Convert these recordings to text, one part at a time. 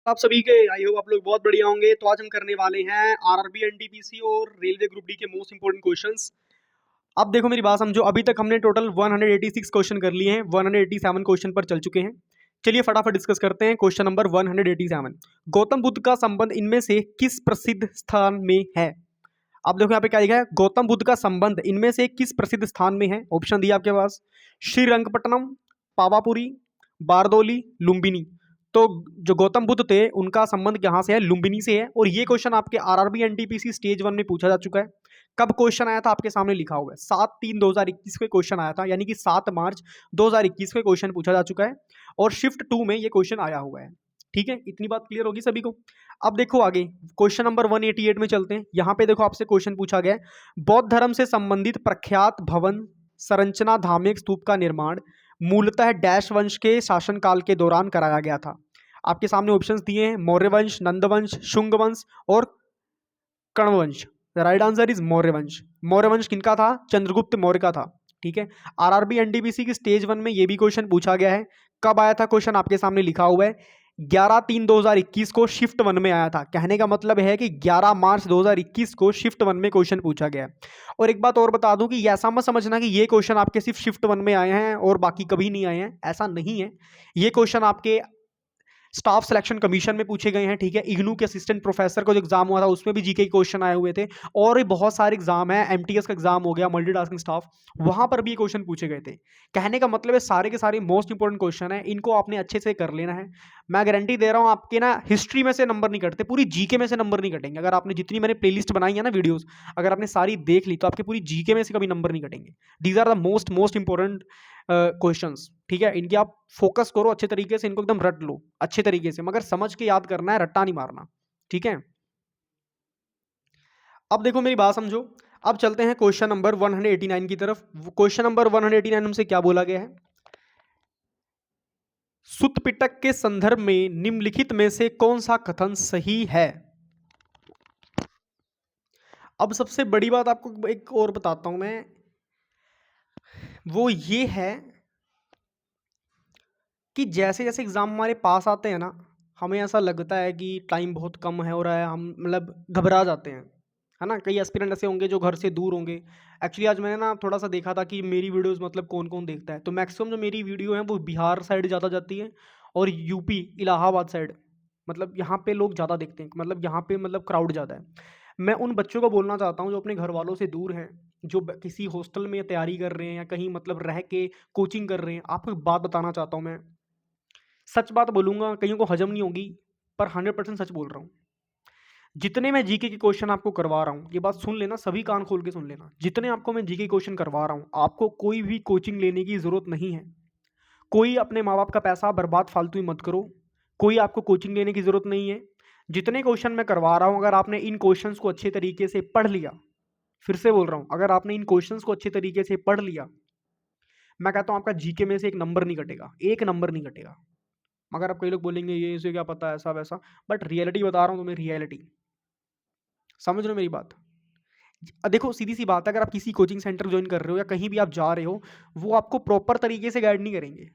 आप सभी के आई होप आप लोग बहुत बढ़िया होंगे। तो आज हम करने वाले हैं आरआरबी एनटीपीसी और रेलवे ग्रुप डी के मोस्ट इंपोर्टेंट क्वेश्चंस। अब देखो मेरी बात समझो, अभी तक हमने टोटल 186 क्वेश्चन कर लिए हैं, 187 क्वेश्चन पर चल चुके हैं। चलिए फटाफट डिस्कस करते हैं। क्वेश्चन नंबर 187, गौतम बुद्ध का संबंध इनमें से किस प्रसिद्ध स्थान में है? अब देखो यहाँ पे क्या लिखा है, गौतम बुद्ध का संबंध इनमें से किस प्रसिद्ध स्थान में है। ऑप्शन दिया आपके पास, श्रीरंगपट्टनम, पावापुरी, बारदोली, लुम्बिनी। तो जो गौतम बुद्ध थे उनका संबंध कहाँ से है? लुम्बिनी से है। और ये क्वेश्चन आपके आरआरबी एनटीपीसी स्टेज 1 में पूछा जा चुका है। कब क्वेश्चन आया था आपके सामने लिखा हुआ है, 7/3/2021 को क्वेश्चन आया था, यानी कि 7 मार्च 2021 को क्वेश्चन पूछा जा चुका है और शिफ्ट 2 में ये क्वेश्चन आया हुआ है। ठीक है, इतनी बात क्लियर होगी सभी को। अब देखो आगे क्वेश्चन नंबर 188 में चलते हैं। यहाँ पे देखो आपसे क्वेश्चन पूछा गया है, बौद्ध धर्म से संबंधित प्रख्यात भवन संरचना धार्मिक स्तूप का निर्माण मूलतः डैश वंश के शासनकाल के दौरान कराया गया था। आपके सामने ऑप्शंस दिए हैं, मौर्य वंश, नंद वंश, शुंग वंश और कर्ण वंश। राइट आंसर इज मौर्य वंश। मौर्य वंश किनका था? चंद्रगुप्त मौर्य का था। ठीक है, आरआरबी एनटीपीसी की स्टेज 1 में ये भी क्वेश्चन पूछा गया है। कब आया था क्वेश्चन? आपके सामने लिखा हुआ है 11/3/2021 को शिफ्ट 1 में आया था। कहने का मतलब है कि 11 मार्च 2021 को शिफ्ट 1 में क्वेश्चन पूछा गया है। और एक बात और बता दूं कि ऐसा मत समझना कि ये क्वेश्चन आपके सिर्फ शिफ्ट 1 में आए हैं और बाकी कभी नहीं आए हैं, ऐसा नहीं है। ये क्वेश्चन आपके स्टाफ सिलेक्शन कमीशन में पूछे गए हैं। ठीक है, इग्नू के असिस्टेंट प्रोफेसर का जो एग्जाम हुआ था उसमें भी जीके के क्वेश्चन आए हुए थे, और भी बहुत सारे एग्जाम है, एमटीएस का एग्जाम हो गया, मल्टीटास्किंग स्टाफ, वहां पर भी ये क्वेश्चन पूछे गए थे। कहने का मतलब है सारे के सारे मोस्ट इंपोर्टेंट क्वेश्चन है, इनको आपने अच्छे से कर लेना है। मैं गारंटी दे रहा हूं आपके ना हिस्ट्री में से नंबर नहीं कटते, पूरी जीके में से नंबर नहीं कटेंगे। अगर आपने जितनी मैंने प्लेलिस्ट बनाई है ना वीडियोस, अगर आपने सारी देख ली तो आपके पूरी जीके में से कभी नंबर नहीं कटेंगे। These are the most most important questions. ठीक है, इनकी आप फोकस करो अच्छे तरीके से, इनको एकदम रट लो अच्छे तरीके से, मगर समझ के याद करना है, रट्टा नहीं मारना। ठीक है, अब देखो मेरी बात समझो। अब चलते हैं क्वेश्चन नंबर 189 की तरफ। क्वेश्चन नंबर 189 हमसे क्या बोला गया है, सुत्त पिटक के संदर्भ में निम्नलिखित में से कौन सा कथन सही है? अब सबसे बड़ी बात आपको एक और बताता हूं मैं, वो ये है कि जैसे जैसे एग्ज़ाम हमारे पास आते हैं ना, हमें ऐसा लगता है कि टाइम बहुत कम है हो रहा है, हम मतलब घबरा जाते हैं, है ना। कई एस्पिरेंट ऐसे होंगे जो घर से दूर होंगे। एक्चुअली आज मैंने ना थोड़ा सा देखा था कि मेरी वीडियोस मतलब कौन कौन देखता है, तो मैक्सिमम जो मेरी वीडियो है वो बिहार साइड ज़्यादा जाती है और यूपी इलाहाबाद साइड, मतलब यहाँ पे लोग ज़्यादा देखते हैं, मतलब यहाँ पे मतलब क्राउड ज़्यादा है। मैं उन बच्चों को बोलना चाहता हूँ जो अपने घर वालों से दूर हैं, जो किसी हॉस्टल में तैयारी कर रहे हैं या कहीं मतलब रह के कोचिंग कर रहे हैं। आपको एक बात बताना चाहता हूँ मैं, सच बात बोलूंगा, कईयों को हजम नहीं होगी, पर 100% सच बोल रहा हूँ। जितने मैं जीके के क्वेश्चन आपको करवा रहा हूँ, ये बात सुन लेना, सभी कान खोल के सुन लेना, जितने आपको मैं जीके क्वेश्चन करवा रहा हूँ, आपको कोई भी कोचिंग लेने की जरूरत नहीं है। कोई अपने माँ बाप का पैसा बर्बाद फालतू ही मत करो, कोई आपको कोचिंग लेने की जरूरत नहीं है। जितने क्वेश्चन मैं करवा रहा हूँ, अगर आपने इन क्वेश्चंस को अच्छे तरीके से पढ़ लिया, फिर से बोल रहा हूँ, अगर आपने इन क्वेश्चंस को अच्छे तरीके से पढ़ लिया, मैं कहता हूँ आपका जीके में से एक नंबर नहीं कटेगा, एक नंबर नहीं कटेगा। मगर अब कई लोग बोलेंगे ये इसे क्या पता ऐसा वैसा, बट रियलिटी बता रहा हूँ तुम्हें, रियलिटी। समझ रहे हो मेरी बात? देखो सीधी सी बात है, अगर आप किसी कोचिंग सेंटर ज्वाइन कर रहे हो या कहीं भी आप जा रहे हो, वो आपको प्रॉपर तरीके से गाइड नहीं करेंगे।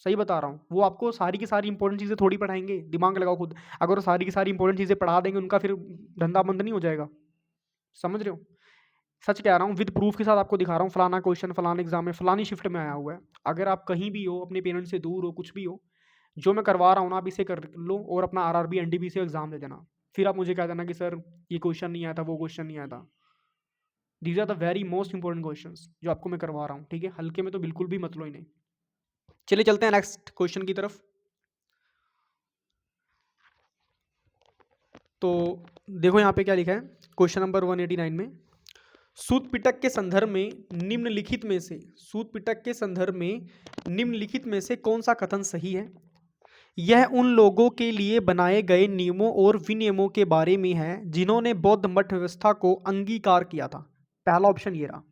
सही बता रहा हूँ, वो आपको सारी की सारी इंपॉर्टेंट चीज़ें थोड़ी पढ़ाएंगे, दिमाग लगाओ खुद। अगर वो सारी की सारी इंपॉर्टेंट चीज़ें पढ़ा देंगे, उनका फिर धंधा बंद नहीं हो जाएगा। समझ रहे हो? सच कह रहा हूँ, विद प्रूफ के साथ आपको दिखा रहा हूँ, फलाना क्वेश्चन फलाना एग्जाम में फलानी शिफ्ट में आया हुआ है। अगर आप कहीं भी हो, अपने पेरेंट्स से दूर हो, कुछ भी हो, जो मैं करवा रहा हूँ ना, आप इसे कर लो और अपना आरआरबी एनडीपीसी से एग्जाम दे देना। फिर आप मुझे कह देना कि सर ये क्वेश्चन नहीं आया था, वो क्वेश्चन नहीं आया था। These are the very most important question जो आपको मैं करवा रहा हूँ। ठीक है, हल्के में तो बिल्कुल भी मत लो इन्हें। चलिए चलते हैं नेक्स्ट क्वेश्चन की तरफ। तो देखो यहाँ पे क्या लिखा है क्वेश्चन नंबर 189 में, सूत पिटक के संदर्भ में निम्नलिखित में से, सूत पिटक के संदर्भ में निम्नलिखित में से कौन सा कथन सही है? यह उन लोगों के लिए बनाए गए नियमों और विनियमों के बारे में है जिन्होंने बौद्ध मठ व्यवस्था को अंगीकार किया था। पहला ऑप्शन ये रहा।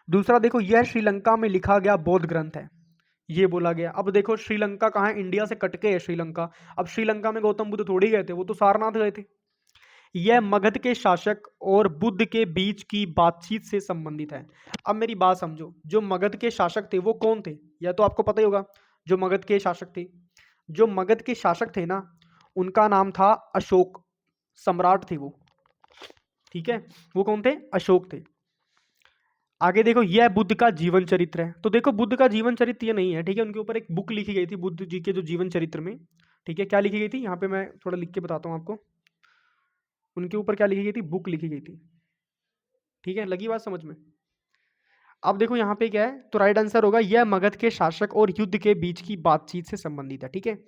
दूसरा देखो, यह श्रीलंका में लिखा गया बौद्ध ग्रंथ है, ये बोला गया। अब देखो श्रीलंका कहाँ है? इंडिया से कटके है श्रीलंका। अब श्रीलंका में गौतम बुद्ध थोड़ी गए थे, वो तो सारनाथ गए थे। यह मगध के शासक और बुद्ध के बीच की बातचीत से संबंधित है। अब मेरी बात समझो, जो मगध के शासक थे वो कौन थे? यह तो आपको पता ही होगा, जो मगध के शासक थे, जो मगध के शासक थे ना, उनका नाम था अशोक, सम्राट थे वो, ठीक है। वो कौन थे? अशोक थे। आगे देखो, यह बुद्ध का जीवन चरित्र है। तो देखो बुद्ध का जीवन चरित्र ये नहीं है, ठीक है, उनके ऊपर एक बुक लिखी गई थी बुद्ध जी के जो जीवन चरित्र में, ठीक है। क्या लिखी गई थी, यहाँ पे मैं थोड़ा लिख के बताता हूँ आपको। उनके ऊपर क्या लिखी गई थी? बुक लिखी गई थी, ठीक है। लगी बात समझ में? अब देखो यहाँ पे क्या है, तो राइट आंसर होगा यह मगध के शासक और युद्ध के बीच की बातचीत से संबंधित है, ठीक है।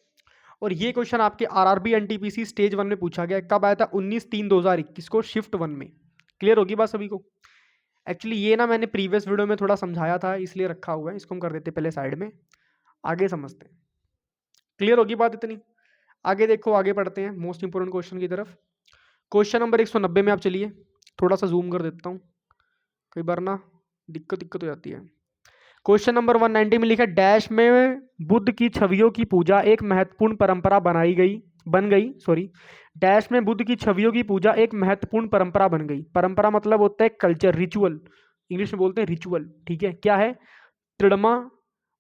और ये क्वेश्चन आपके आरआरबी एनटीपीसी स्टेज 1 में पूछा गया। कब आया था? 19/3/2021 को, शिफ्ट 1 में। क्लियर होगी बात सभी को? एक्चुअली ये ना मैंने प्रीवियस वीडियो में थोड़ा समझाया था, इसलिए रखा हुआ है, इसको हम कर देते पहले साइड में, आगे समझते हैं। क्लियर होगी बात इतनी? आगे देखो, आगे पढ़ते हैं मोस्ट इंपोर्टेंट क्वेश्चन की तरफ। क्वेश्चन नंबर 190 में आप चलिए, थोड़ा सा जूम कर देता हूँ, कई बार ना दिक्कत हो जाती है। क्वेश्चन नंबर 190 में लिखा, डैश में बुद्ध की छवियों की पूजा एक महत्वपूर्ण परंपरा बन गई सॉरी डैश में बुद्ध की छवियों की पूजा एक महत्वपूर्ण परंपरा बन गई। परंपरा मतलब होता है कल्चर, रिचुअल, इंग्लिश में बोलते हैं रिचुअल, ठीक है। क्या है? त्रिडमा,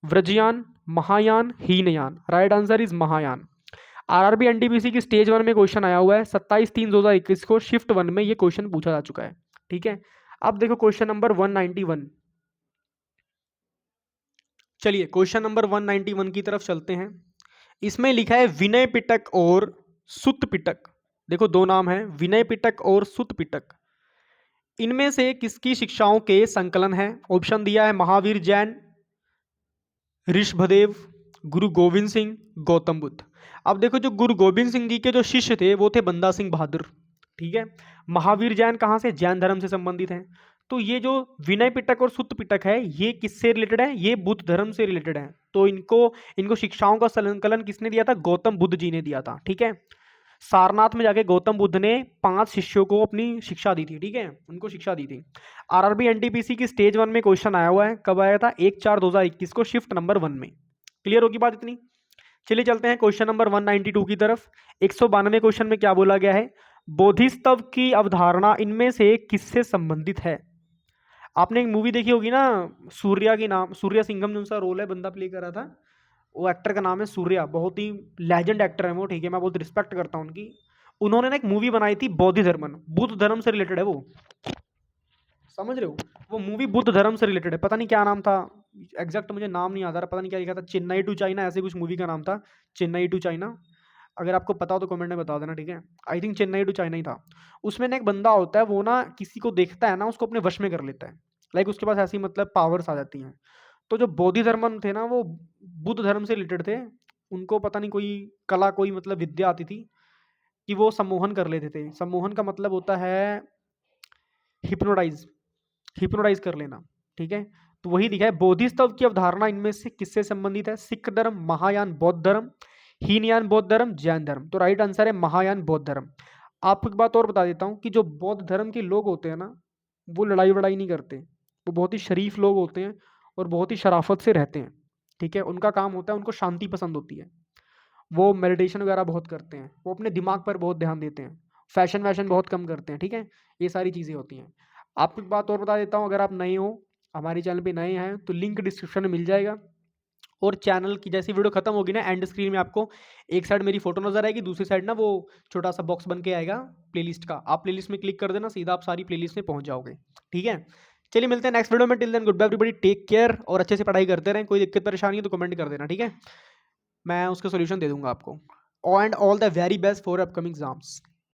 व्रजयान, Mahayana, Hinayana. Right answer is Mahayana. RRB NTPC की स्टेज 1 में क्वेश्चन आया हुआ है 27/3/2021 को, शिफ्ट 1 में ये क्वेश्चन पूछा जा चुका है, ठीक है। अब देखो क्वेश्चन नंबर 191। चलिए क्वेश्चन नंबर 191 की तरफ चलते हैं। इसमें लिखा है विनय पिटक और सुत पिटक। देखो दो नाम है, विनय पिटक और सुत पिटक। इनमें से किसकी शिक्षाओं के संकलन है? ऑप्शन दिया है महावीर जैन, ऋषभदेव, गुरु गोविंद सिंह, गौतम बुद्ध। अब देखो जो गुरु गोविंद सिंह जी के जो शिष्य थे वो थे बंदा सिंह बहादुर, ठीक है। महावीर जैन कहाँ से? जैन धर्म से संबंधित हैं। तो ये जो विनय पिटक और सुत्त पिटक है, ये किससे रिलेटेड है? ये बुद्ध धर्म से रिलेटेड है। तो इनको शिक्षाओं का संकलन किसने दिया था? गौतम बुद्ध जी ने दिया था, ठीक है। सारनाथ में जाके गौतम बुद्ध ने 5 शिष्यों को अपनी शिक्षा दी थी, ठीक है, उनको शिक्षा दी थी। आरआरबी एनटीपीसी की स्टेज 1 में क्वेश्चन आया हुआ है। कब आया था? 1/4/2021 को, शिफ्ट नंबर 1 में। क्लियर होगी बात इतनी? चलिए चलते हैं क्वेश्चन नंबर 192 की तरफ। 192 क्वेश्चन में क्या बोला गया है? बोधिसत्व की अवधारणा इनमें से किससे संबंधित है? आपने एक मूवी देखी होगी ना, सूर्या की नाम, सूर्या सिंघम जो सा रोल है बंदा प्ले कर रहा था, वो एक्टर का नाम है सूर्या, बहुत ही लेजेंड एक्टर है वो, ठीक है, मैं बहुत रिस्पेक्ट करता हूँ उनकी। उन्होंने ना एक मूवी बनाई थी बोधि धर्मन, बुद्ध धर्म से रिलेटेड है वो, समझ रहे हो? वो मूवी बुद्ध धर्म से रिलेटेड है, पता नहीं क्या नाम था एग्जैक्ट, मुझे नाम नहीं याद आ रहा, पता नहीं क्या लिखा था, चेन्नई टू चाइना ऐसे कुछ मूवी का नाम था, चेन्नई टू चाइना। अगर आपको पता हो तो कमेंट में बता देना, ठीक है। I think Chennai to China ही था। उसमें ना एक बंदा होता है, वो ना किसी को देखता है ना, उसको अपने वश में कर लेता है, लाइक उसके पास ऐसी मतलब पावर्स आ जाती हैं। तो जो बोधि धर्मन थे ना, वो बुद्ध धर्म से रिलेटेड थे। उनको पता नहीं कोई कला, कोई मतलब विद्या आती थी कि वो सम्मोहन कर लेते थे। सम्मोहन का मतलब होता है हिप्नोटाइज, हिप्नोटाइज कर लेना, ठीक है। तो वही दिखा है बोधिसत्व की अवधारणा इनमें से किससे संबंधित है? सिख धर्म, महायान बौद्ध धर्म, हीनयान बौद्ध धर्म, जैन धर्म। तो राइट आंसर है महायान बौद्ध धर्म। आपको एक बात और बता देता हूँ कि जो बौद्ध धर्म के लोग होते हैं ना, वो लड़ाई वड़ाई नहीं करते, वो बहुत ही शरीफ लोग होते हैं और बहुत ही शराफत से रहते हैं, ठीक है। उनका काम होता है, उनको शांति पसंद होती है, वो मेडिटेशन वगैरह बहुत करते हैं, वो अपने दिमाग पर बहुत ध्यान देते हैं, फैशन वैशन बहुत कम करते हैं, ठीक है। ये सारी चीज़ें होती हैं। आपको एक बात और बता देता हूँ, अगर आप नए हो, हमारे चैनल पे नए हैं, तो लिंक डिस्क्रिप्शन में मिल जाएगा। और चैनल की जैसी वीडियो खत्म होगी ना, एंड स्क्रीन में आपको एक साइड मेरी फोटो नजर आएगी, दूसरी साइड ना वो छोटा सा बॉक्स बन के आएगा प्लेलिस्ट का, आप प्लेलिस्ट में क्लिक कर देना, सीधा आप सारी प्लेलिस्ट में पहुंच जाओगे, ठीक है। चलिए मिलते हैं नेक्स्ट वीडियो में, till then goodbye everybody, take care, और अच्छे से पढ़ाई करते रहें। कोई दिक्कत परेशानी है तो कमेंट कर देना, ठीक है, मैं उसका सोल्यूशन दे दूंगा आपको। And all the very best for upcoming exams.